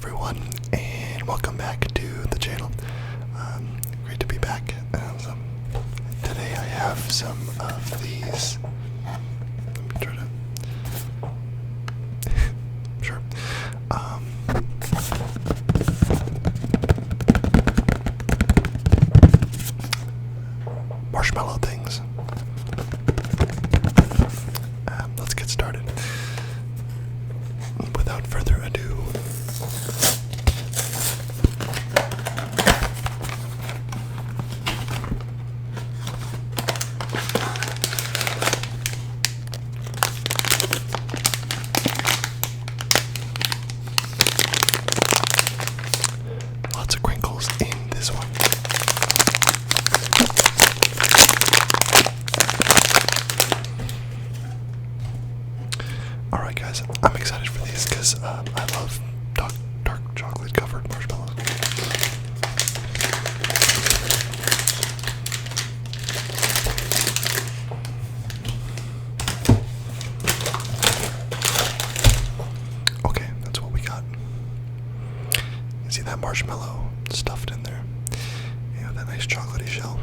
everyone, and welcome back to the channel. Great to be back. Today I have some of these. Let me try to. Sure. Marshmallow things. Let's get started. Without further ado, lots of crinkles in this one. Alright guys, I'm excited for these because I love dark chocolate covered marshmallows. Okay, that's what we got. You see that marshmallow stuffed in there? Yeah, that nice chocolatey shell.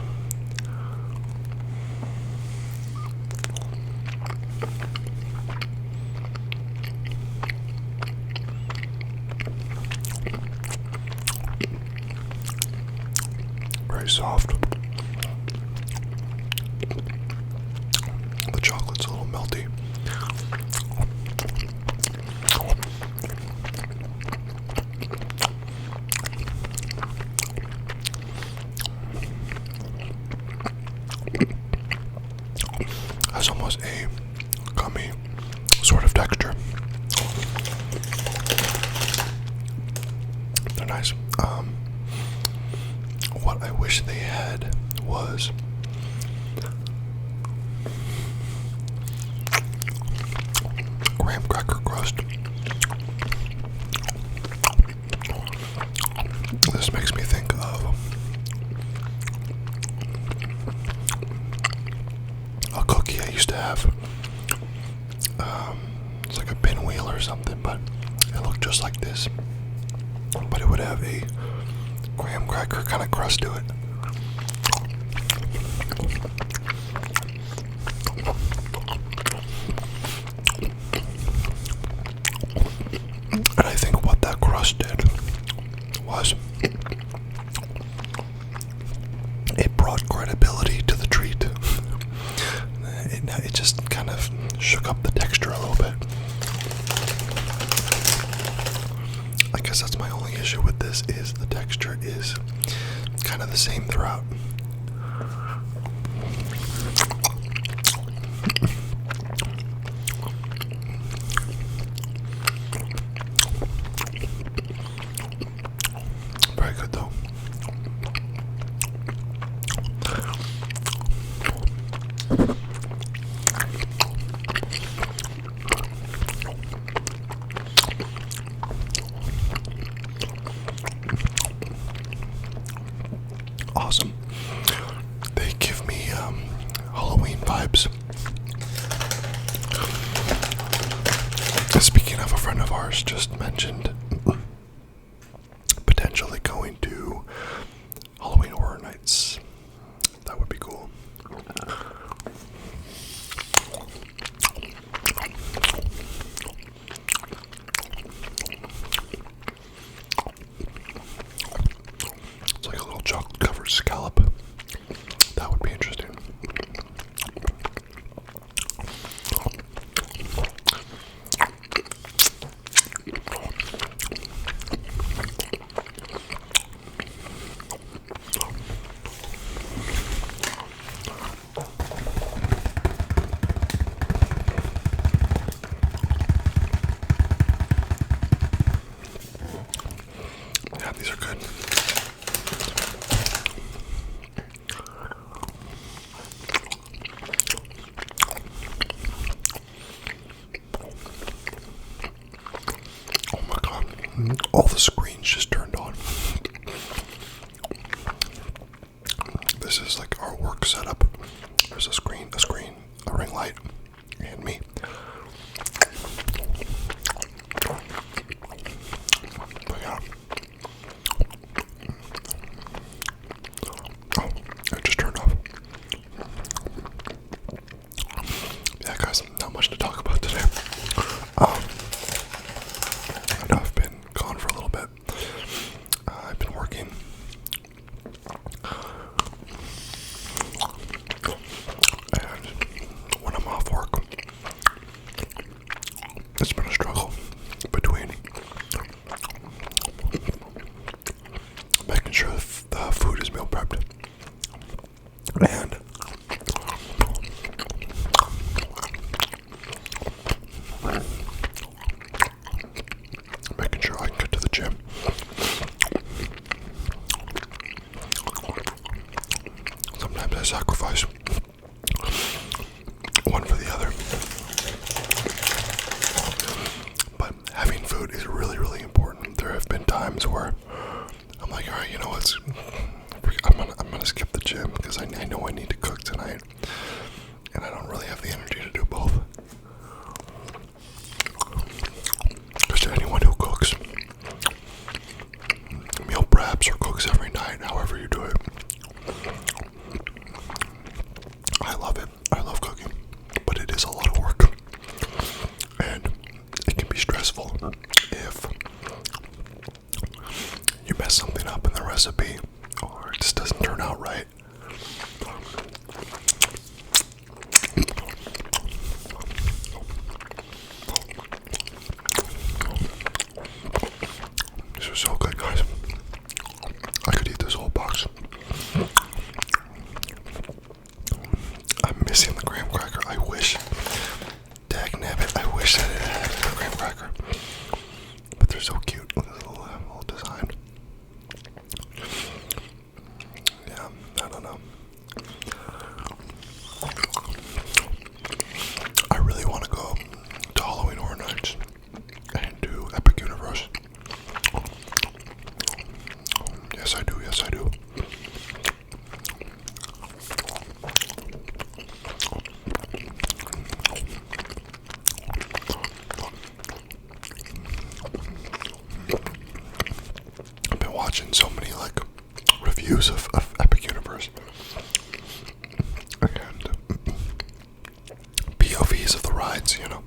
Very soft. The chocolate's a little melty. Has almost a gummy sort of texture. They're nice. What I wish they had was graham cracker crust. This makes me think of a cookie I used to have. It's like a pinwheel or something, but it looked just like this. But it would have a graham cracker kind of crust to it. And I think what that crust did was it brought credibility to the treat. It just kind of shook up the texture a little bit. I guess that's my only issue with this, is the texture is kind of the same throughout. Very good though. Awesome. They give me Halloween vibes. Speaking of, a friend of ours just mentioned potentially going to Halloween Horror Nights. That would be cool. It's like a little chocolate covered scallop. That would be interesting. Yeah, these are good. Oh my god, all the screens just turned on. This is like our work setup. There's a screen, a ring light, and me. But yeah. gym. Sometimes I sacrifice one for the other. But having food is really, really important. There have been times where I'm like, alright, you know what? I'm gonna skip the gym because I know I need to cook tonight. And I don't really have the energy to do both. Because to anyone who cooks, meal preps or cooks every night, however you do it, I love it. I love cooking. But it is a lot of work. And it can be stressful if you mess something up in the recipe or it just doesn't turn out right. This was so good, guys. I could eat this whole box. I'm missing the graham cracker. I wish. Dagnabbit, I wish that it had a graham cracker. But they're so cute with this little design. Yeah, I don't know. I really want to go to Halloween Horror Nights and do Epic Universe. Yes, I do. Yes, I do. I've been watching so many like reviews of Epic Universe and POVs of the rides, you know.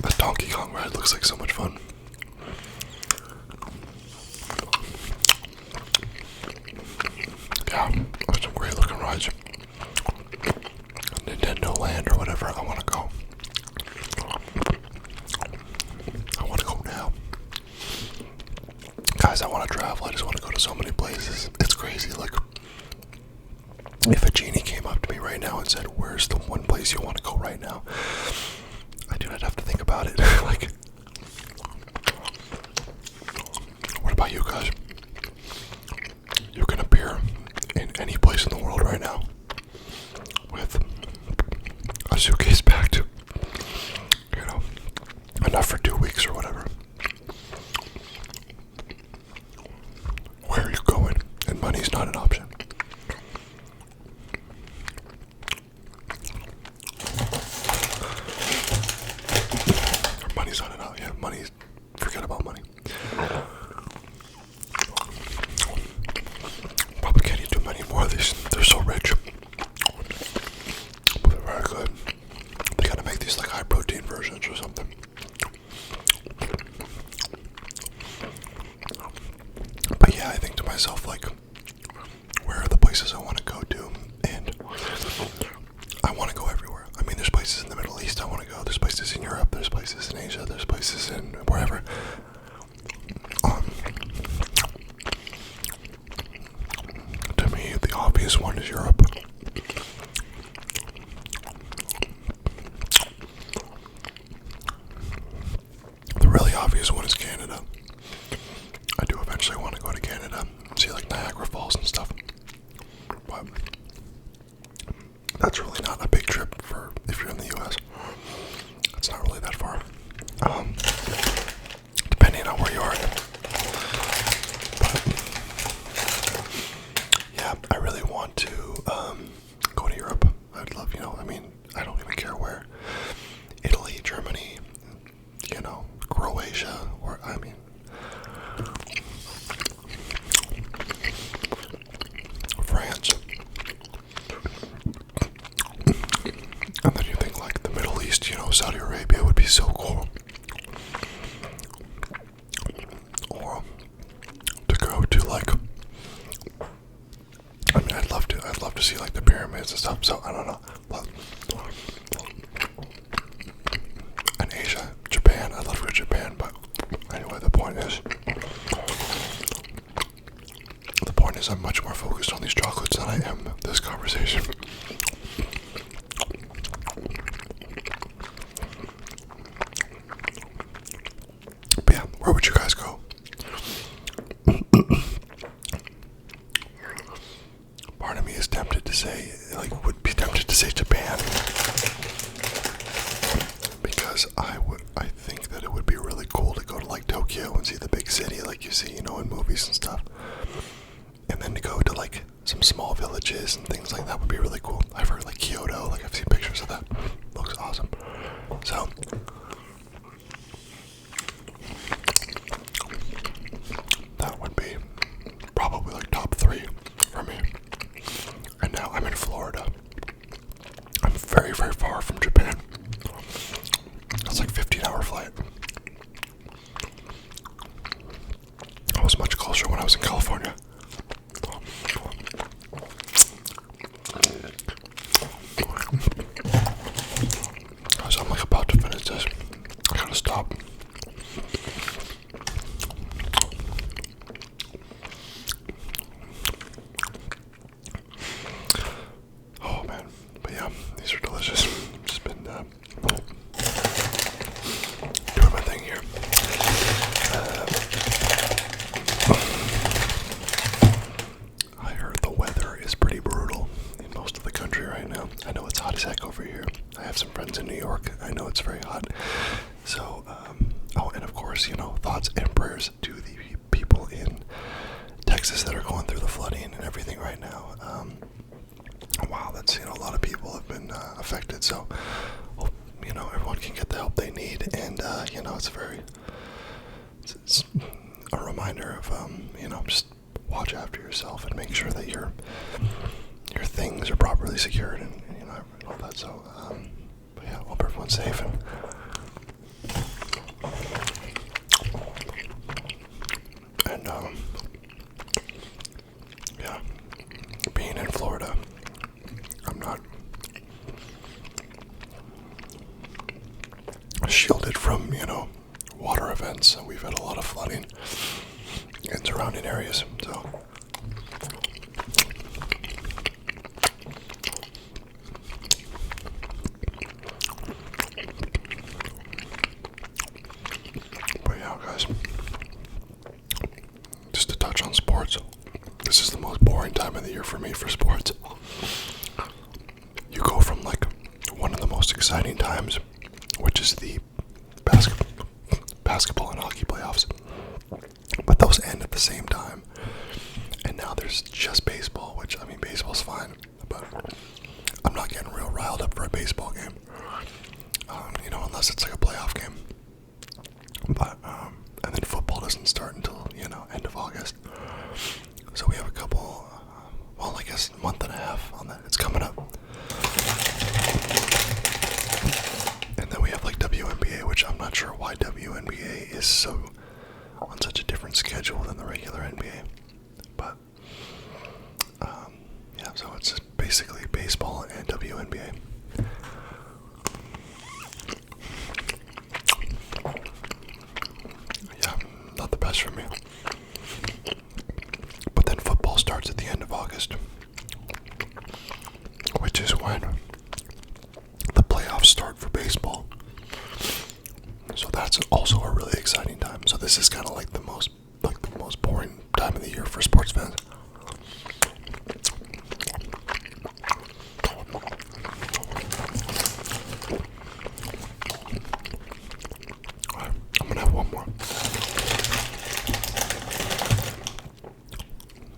The Donkey Kong ride looks like so much fun. Yeah, there's some great looking rides. Nintendo Land or whatever, I want to go. I want to go now. Guys, I want to travel. I just want to go to so many places. It's crazy. Like, if a genie came up to me right now and said, where's the one place you want to go right now? I do not have to think about it. Like, what about you guys? You can appear in any place in the world right now with a suitcase packed, you know, enough for 2 weeks or whatever. Where are you going? And money's not an option. Money's not an option. Yeah, money's, forget about money. Probably can't eat too many more of these. They're so rich. But they're very good. They gotta make these like high protein versions or something. But yeah, I think to myself, like, where are the places I want to go to? And I want to go everywhere. I mean, there's places in the Middle East I want to go. There's places in Europe. There's places in Asia. There's places in wherever. To me, the obvious one is Europe. The really obvious one is Canada. I do eventually want to go to Canada, see like Niagara Falls and stuff. But that's really not a big trip for if you're in the US. It's not really that far. Depending on where you are. But yeah, I really want to go to Europe. I'd love, you know, I mean, I don't even care where. Italy, Germany, you know, Croatia, or I mean, France. And then you think like the Middle East, you know, Saudi Arabia would be so cool. Or to go to like, I mean, I'd love to see like the pyramids and stuff. So I don't know. But in Asia, Japan, I'd love to go to Japan. But anyway, the point is, I'm much more focused on these chocolates than I am this conversation. Where would you guys go? Part of me is tempted to say, like, would be tempted to say Japan. Because I think that it would be really cool to go to, like, Tokyo and see the big city like you see, in movies and stuff. And then to go to, like, some small villages and things like that would be really cool. I've heard, like, Kyoto, like, I've seen pictures of that. Looks awesome. So, that would be probably, like, top 3 for me. And now I'm in Florida. I'm very, very far from Japan. That's like a 15-hour flight. I was much closer when I was in California. So I'm like about to finish this. I gotta stop. Oh man, but yeah, these are delicious. Just been doing my thing here. I heard the weather is pretty brutal in most of the country right now. I know it's hot as heck over here. I have some friends in New York. I know it's very hot. So, oh, and of course, thoughts and prayers to the people in Texas that are going through the flooding and everything right now. Wow, that's, a lot of people have been affected. So, hope, everyone can get the help they need. And, it's a reminder of, just watch after yourself and make sure that your things are properly secured and all that. So, but yeah, hope everyone's safe and yeah, being in Florida, I'm not shielded from, water events. We've had a lot of flooding in surrounding areas, so. But yeah, guys, just to touch on sports, this is the most boring time of the year for me for sports. You go from, like, one of the most exciting times, which is the basketball and hockey playoffs, but those end at the same time, and now there's just baseball, which, baseball's fine, but I'm not getting real riled up for a baseball game, unless it's like a playoff game, but, and then football doesn't start until, end of August, so we have a couple, I guess a month and a half on that. It's coming up. And then we have, like, WNBA, which I'm not sure why WNBA is so on such a different schedule than the regular NBA. But, yeah, so it's just basically baseball and WNBA. Yeah, not the best for me. But then football starts at the end of August, which is when the playoffs start for baseball. So that's also a really exciting time. So this is kind of like the most boring time of the year for sports fans. Alright, I'm gonna have one more.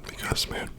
Because, man,